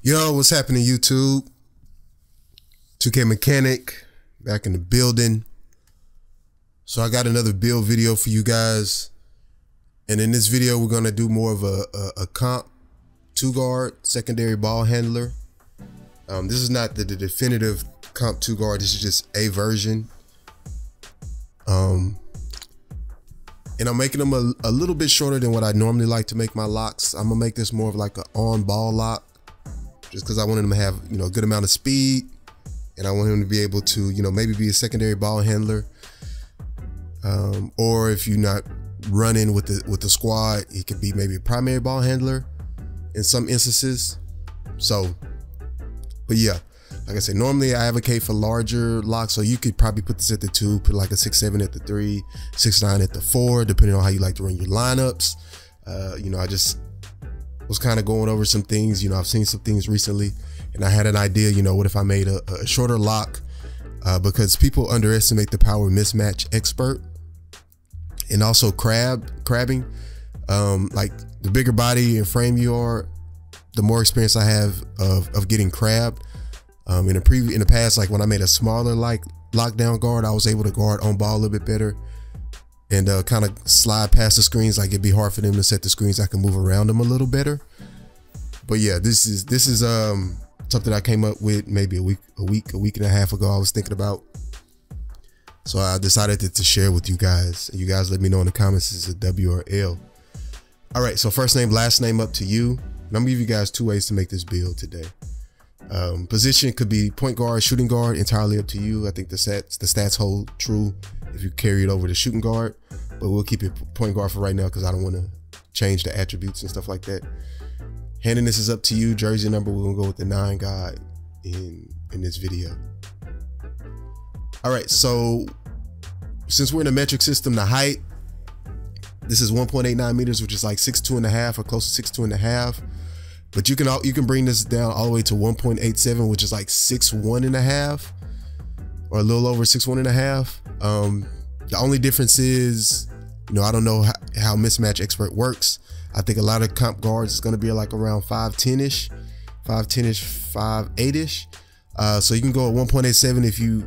Yo, what's happening, YouTube? 2K Mechanic back in the building. So I got another build video for you guys, and in this video we're gonna do more of a comp 2-guard secondary ball handler. This is not the definitive comp 2-guard. This is just a version. And I'm making them a little bit shorter than what I normally like to make my locks. I'm gonna make this more of like an on-ball lock, just because I wanted him to have, a good amount of speed, and I want him to be able to, maybe be a secondary ball handler, or if you're not running with the squad, he could be maybe a primary ball handler in some instances. So, but yeah, like I said, normally I advocate for larger locks, so you could probably put this at the 2, put like a 6'7" at the 3, 6'9" at the 4, depending on how you like to run your lineups. I just was kind of going over some things. I've seen some things recently, and I had an idea, what if I made a shorter lock, because people underestimate the power of mismatch expert and also crabbing. Like the bigger body and frame you are, the more experience I have of getting crabbed. In the past, like when I made a smaller lockdown guard, I was able to guard on ball a little bit better and kind of slide past the screens. Like it'd be hard for them to set the screens. I can move around them a little better. But yeah, this is something I came up with maybe a week and a half ago. I was thinking about, so I decided to share with you guys. You guys let me know in the comments if it's a W or L. All right, so first name, last name, up to you. And I'm gonna give you guys 2 ways to make this build today. Position could be point guard, shooting guard, entirely up to you. I think the stats hold true if you carry it over to shooting guard, but we'll keep it point guard for right now because I don't want to change the attributes and stuff like that. Handiness is up to you. Jersey number, we're gonna go with the 9 guy in this video. All right, so since we're in a metric system, the height, this is 1.89 meters, which is like 6'2.5" or close to 6'2.5". But you can bring this down all the way to 1.87, which is like 6'1.5", or a little over 6'1.5". The only difference is, I don't know how mismatch expert works. I think a lot of comp guards is going to be like around 5'10"-ish, 5'8"-ish. So you can go at 1.87 if you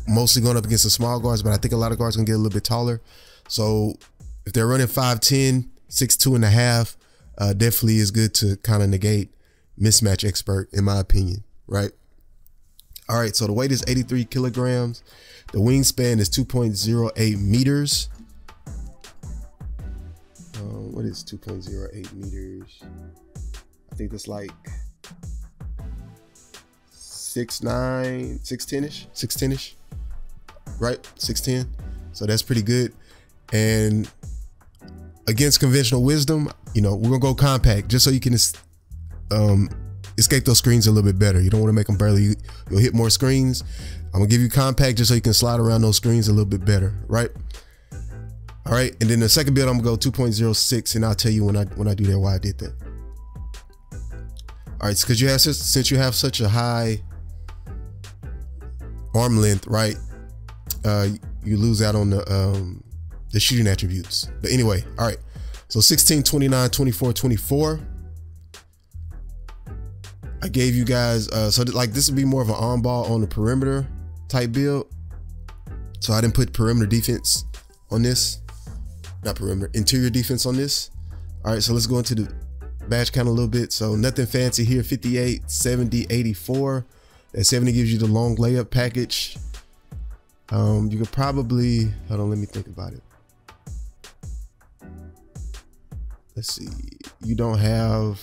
mostly going up against the small guards, but I think a lot of guards are going to get a little bit taller. So if they're running 5'10", 6'2.5", definitely is good to kind of negate mismatch expert, in my opinion, right? All right, so the weight is 83 kilograms. The wingspan is 2.08 meters. What is 2.08 meters? I think that's like 6'9", 6'10"-ish, right? 6'10". So that's pretty good. And against conventional wisdom, we're gonna go compact just so you can escape those screens a little bit better. You don't want to make them barely. You'll hit more screens. I'm gonna give you compact just so you can slide around those screens a little bit better, right? All right, and then the second build, I'm gonna go 2.06, and I'll tell you when I do that why I did that. All right, because since you have such a high arm length, right? You lose out on the shooting attributes. But anyway, all right. So 16, 29, 24, 24. I gave you guys, so like this would be more of an on ball on the perimeter type build. So I didn't put perimeter defense on this, not perimeter, interior defense on this. All right, so let's go into the badge count a little bit. So nothing fancy here, 58, 70, 84. That 70 gives you the long layup package. You could probably, hold on, let me think about it. Let's see, you don't have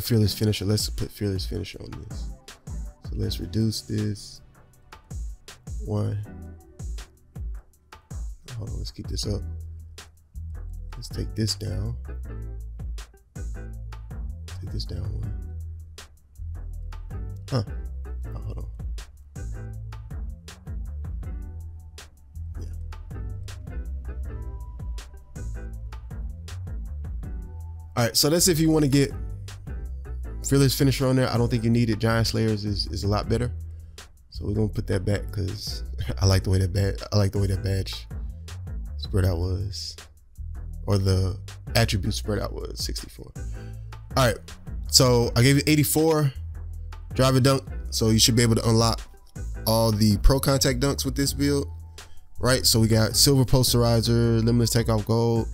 fearless finisher. Let's put fearless finisher on this. So let's reduce this one. Hold on, let's keep this up. Let's take this down. Take this down one. Huh. Oh, hold on. All right, so that's if you want to get fearless finisher on there. I don't think you need it. Giant Slayers is a lot better. So we're gonna put that back because I like the way that badge spread out was, or the attribute spread out was 64. All right, so I gave you 84 driver dunk, so you should be able to unlock all the pro contact dunks with this build, right? So we got silver posterizer, limitless takeoff gold,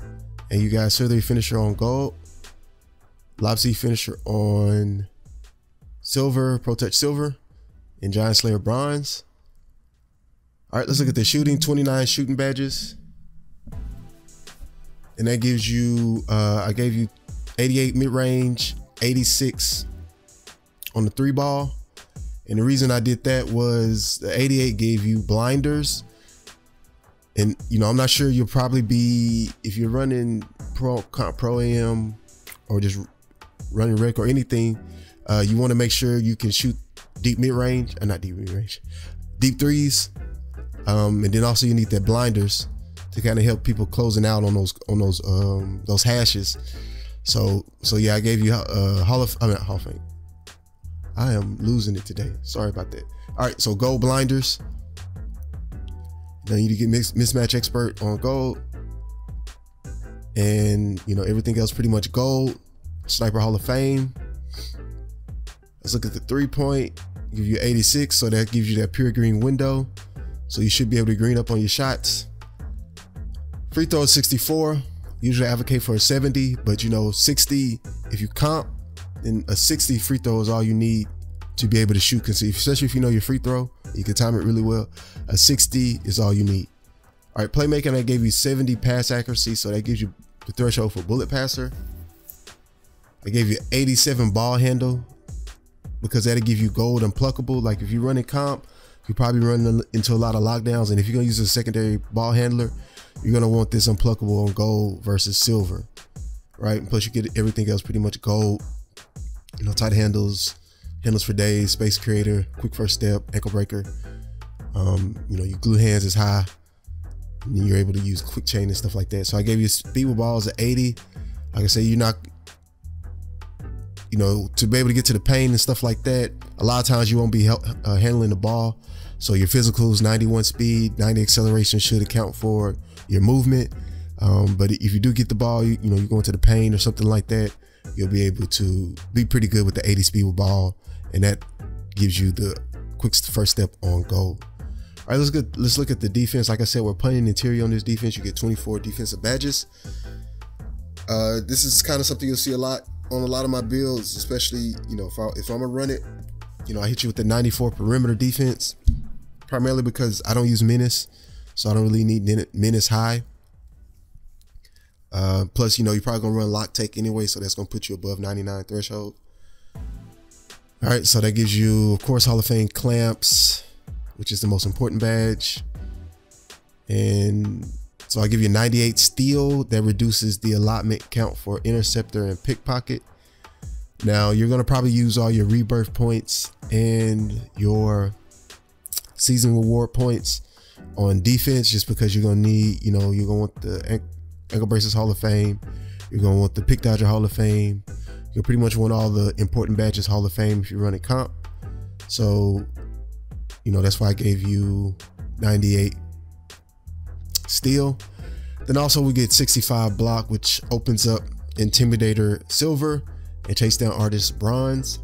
and you got Survey finisher on gold, Lopsy finisher on silver, Pro Touch silver, and Giant Slayer bronze. All right, let's look at the shooting. 29 shooting badges, and that gives you, I gave you 88 mid-range, 86 on the 3-ball. And the reason I did that was the 88 gave you blinders. And, you know, I'm not sure you'll probably be, if you're running Pro AM or just running rec or anything, you want to make sure you can shoot deep mid-range, not deep mid-range, deep threes. And then also you need that blinders to kind of help people closing out on those hashes. So yeah, I gave you Hall of Fame. I am losing it today. Sorry about that. All right, so gold blinders. Now you need to get mismatch expert on gold, and you know everything else pretty much gold. Sniper Hall of Fame. Let's look at the 3-point. Give you 86, so that gives you that pure green window. So you should be able to green up on your shots. Free throw is 64. Usually I advocate for a 70, but you know 60. If you comp, then a 60 free throw is all you need to be able to shoot. Especially if you know your free throw, you can time it really well. A 60 is all you need. All right, playmaking, I gave you 70 pass accuracy, so that gives you the threshold for bullet passer. I gave you 87 ball handle because that'll give you gold unpluckable. Like if you're running comp, you're probably running into a lot of lockdowns, and if you're gonna use a secondary ball handler, you're gonna want this unpluckable on gold versus silver, right? And plus you get everything else pretty much gold. You know, tight handles, handles for days, space creator, quick first step, ankle breaker. You know, your glue hands is high, and then you're able to use quick chain and stuff like that. So I gave you speed with balls at 80. Like I say, you're not, you know, to be able to get to the paint and stuff like that, a lot of times you won't be handling the ball. So your physicals, 91 speed, 90 acceleration should account for your movement. But if you do get the ball, you know, you're going to the paint or something like that, you'll be able to be pretty good with the 80 speed with ball. And that gives you the quick first step on goal. All right, let's look at the defense. Like I said, we're punting interior on this defense. You get 24 defensive badges. This is kind of something you'll see a lot on a lot of my builds, especially, you know, if I'm gonna run it, you know, I hit you with the 94 perimeter defense, primarily because I don't use menace, so I don't really need menace high. Plus, you know, you're probably gonna run lock take anyway, so that's gonna put you above 99 threshold. All right, so that gives you, of course, Hall of Fame clamps, which is the most important badge. And so I give you 98 steel. That reduces the allotment count for interceptor and pickpocket. Now you're gonna probably use all your rebirth points and your season reward points on defense, just because you're gonna need, you know, you're gonna want the ankle braces Hall of Fame. You're gonna want the pick dodger Hall of Fame. You'll pretty much want all the important badges Hall of Fame if you're running comp. So, you know, that's why I gave you 98 steel. Then also we get 65 block, which opens up Intimidator silver and Chase Down Artist bronze.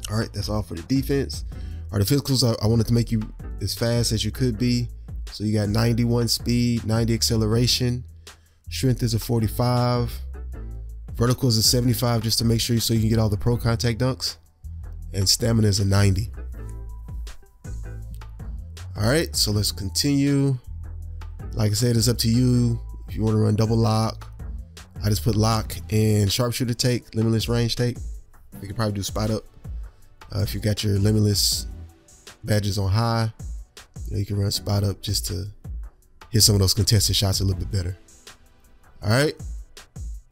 All right, that's all for the defense. All right, the physicals, I wanted to make you as fast as you could be. So you got 91 speed, 90 acceleration, strength is a 45, vertical is a 75, just to make sure so you can get all the pro contact dunks, and stamina is a 90. All right, so let's continue. Like I said, it's up to you. If you want to run double lock, I just put lock and sharpshooter take, limitless range take. You can probably do spot up. If you got your limitless badges on high, you can run spot up just to hit some of those contested shots a little bit better. All right,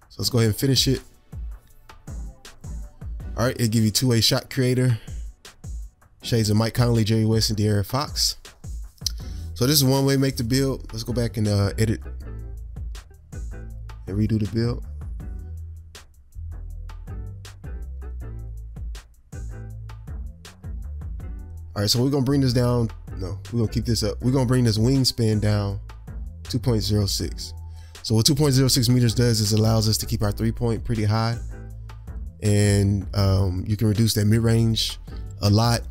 so let's go ahead and finish it. All right, it'll give you 2-way shot creator, shades of Mike Conley, Jerry West, and De'Aaron Fox. So this is one way to make the build. Let's go back and edit and redo the build. All right, so we're gonna bring this down. No, we're gonna keep this up. We're gonna bring this wingspan down 2.06. So what 2.06 meters does is allows us to keep our 3-point pretty high. and you can reduce that mid-range a lot,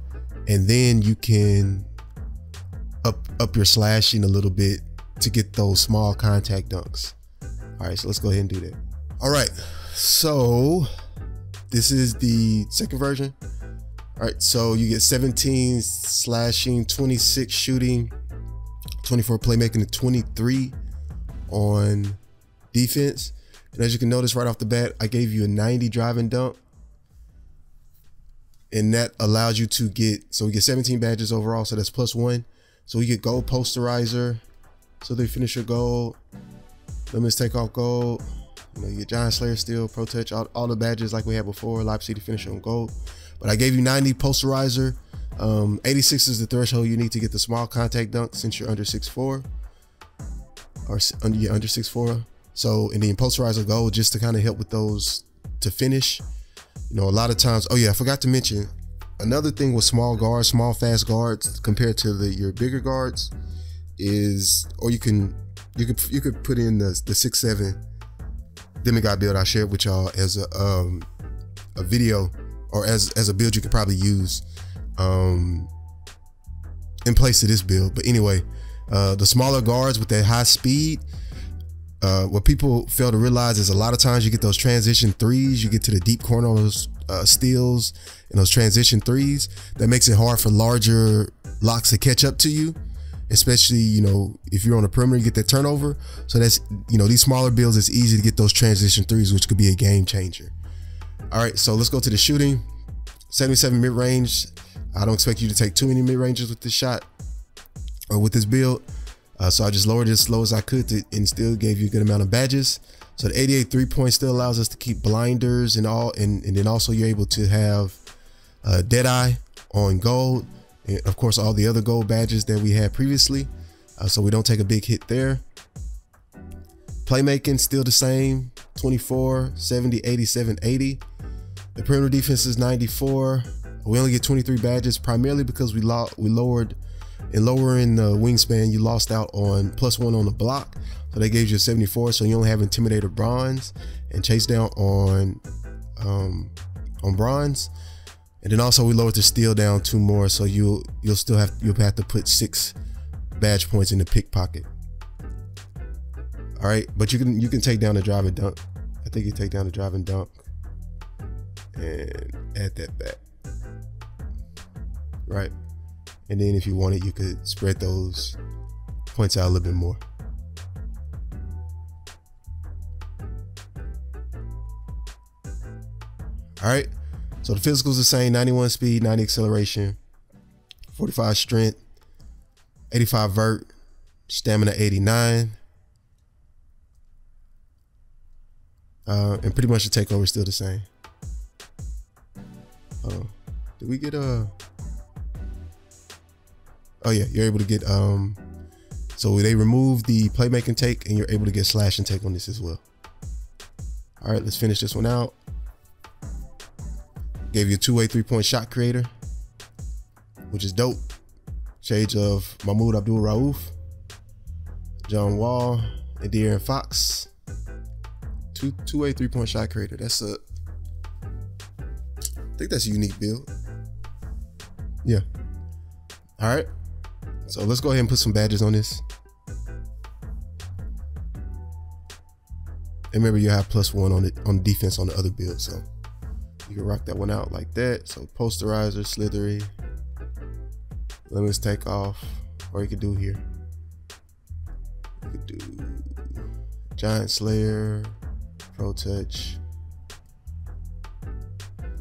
and then you can up your slashing a little bit to get those small contact dunks. All right, so let's go ahead and do that. All right, so this is the second version. All right, so you get 17 slashing, 26 shooting, 24 playmaking, and 23 on defense. And as you can notice right off the bat, I gave you a 90 drive and dunk. And that allows you to get, so we get 17 badges overall, so that's +1. So we get gold posterizer, so they finish your gold, limits takeoff gold, you know, you get giant slayer steel, pro touch, all the badges like we had before, Lob City finisher on gold. But I gave you 90 posterizer. 86 is the threshold you need to get the small contact dunk since you're under 6'4", or you're under 6'4". So, and then posterizer gold just to kind of help with those to finish. You know, a lot of times, oh yeah, I forgot to mention, another thing with small guards, small fast guards compared to your bigger guards is, or you could put in the 6'7" demigod build I shared with y'all as a video, or as a build you could probably use in place of this build. But anyway, the smaller guards with that high speed, what people fail to realize is a lot of times you get those transition threes, you get to the deep corner on those steals and those transition threes. That makes it hard for larger locks to catch up to you, especially, you know, if you're on the perimeter, you get that turnover. So that's, you know, these smaller builds, it's easy to get those transition threes, which could be a game changer. All right, so let's go to the shooting. 77 mid-range. I don't expect you to take too many mid-ranges with this shot or with this build. So I just lowered it as low as I could and still gave you a good amount of badges. So the 88 3-point still allows us to keep blinders and all, and then also you're able to have Deadeye on gold, and of course all the other gold badges that we had previously, so we don't take a big hit there. Playmaking still the same, 24, 70, 87, 80. The perimeter defense is 94. We only get 23 badges, primarily because we lowered, in lowering the wingspan, you lost out on +1 on the block. So they gave you a 74, so you only have Intimidator bronze and chase down on bronze. And then also we lowered the steal down 2 more, so you'll have to put 6 badge points in the pickpocket. All right, but you can take down the drive and dunk. I think you take down the drive and dunk and add that back. Right. And then if you wanted, you could spread those points out a little bit more. All right, so the physical is the same, 91 speed, 90 acceleration, 45 strength, 85 vert, stamina 89. And pretty much the takeover is still the same. Did we get a... Oh yeah, you're able to get, so they removed the playmaking take and you're able to get slash and take on this as well. All right, let's finish this one out. Gave you a 2-way 3-point shot creator, which is dope. Shades of Mahmoud Abdul Rauf, John Wall, and De'Aaron Fox. Two-way 3-point shot creator. I think that's a unique build. Yeah. All right. So let's go ahead and put some badges on this. And remember, you have +1 on it on defense on the other build, so you can rock that one out like that. So posterizer, slithery, limits take off, or you could do here. You could do giant slayer, pro touch,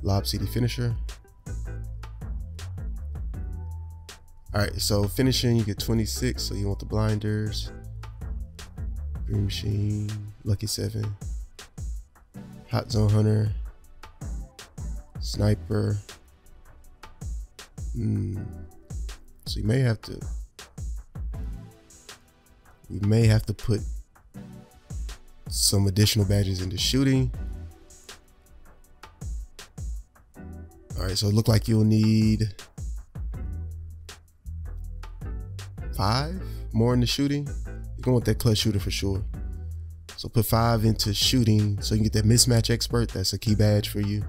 Lob City finisher. All right, so finishing, you get 26, so you want the blinders, Green Machine, Lucky 7, Hot Zone Hunter, Sniper. So we may have to put some additional badges into shooting. All right, so it looked like you'll need 5 more in the shooting. You're going with that clutch shooter for sure. So put 5 into shooting so you can get that mismatch expert. That's a key badge for you.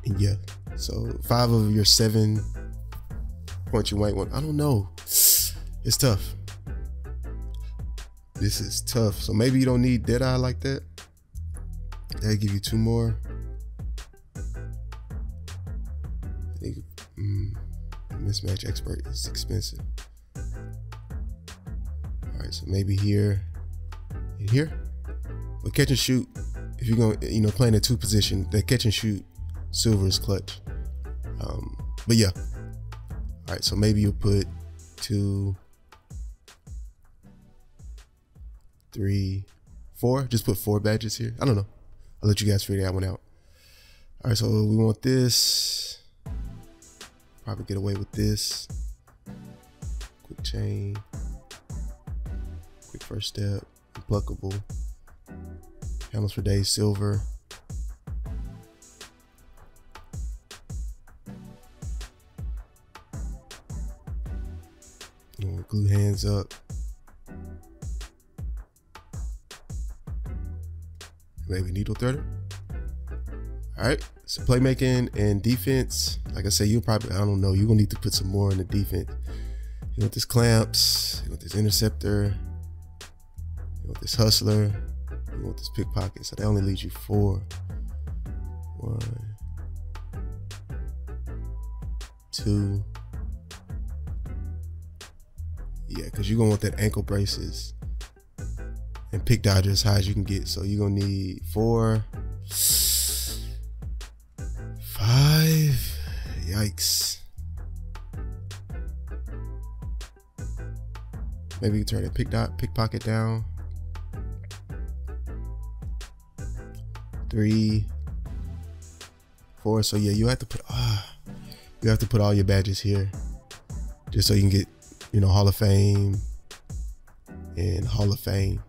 And yeah, so 5 of your 7 points you might want. I don't know. It's tough. This is tough. So maybe you don't need Deadeye like that. That'll give you 2 more. I think, mismatch expert is expensive. All right, so maybe here and here. But catch and shoot, if you're going, playing a 2 position, that catch and shoot silver is clutch. But yeah. All right, so maybe you'll put 2, 3, 4. Just put 4 badges here. I don't know. I'll let you guys figure that one out. All right, so we want this. Probably get away with this. Quick chain. Quick first step. Unpluckable. Handles for days, silver. Glue hands up. Maybe needle threader. All right, so playmaking and defense. Like I say, you'll probably, I don't know, you're gonna need to put some more in the defense. You want this clamps, you want this interceptor, you want this hustler, you want this pickpocket. So that only leaves you 4. 1, 2. Yeah, because you're gonna want that ankle braces and pick dodger as high as you can get. So you're gonna need 4, 5. Yikes. Maybe you can turn that pickpocket down. 3, 4. So yeah, you have to put all your badges here, just so you can get, Hall of Fame and Hall of Fame.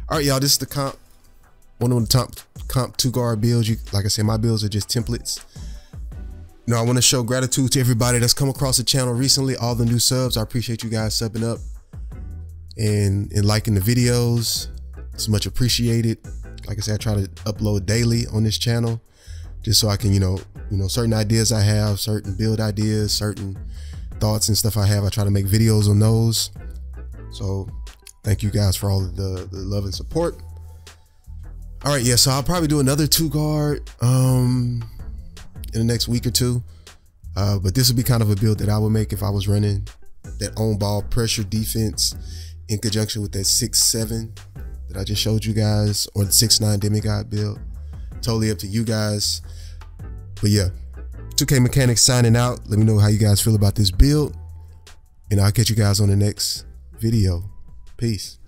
All right, y'all, this is the comp. One of the top comp 2-guard builds. Like I said, my builds are just templates. I want to show gratitude to everybody that's come across the channel recently. All the new subs, I appreciate you guys subbing up and liking the videos. It's much appreciated. Like I said, I try to upload daily on this channel, just so I can, certain ideas I have, certain build ideas, certain thoughts and stuff I have, I try to make videos on those. So thank you guys for all of the love and support. All right, yeah, so I'll probably do another 2-guard in the next week or 2. But this would be kind of a build that I would make if I was running that on ball pressure defense in conjunction with that 6'7" that I just showed you guys, or the 6'9" demigod build. Totally up to you guys. But yeah, 2K Mechanics signing out. Let me know how you guys feel about this build, and I'll catch you guys on the next video. Peace.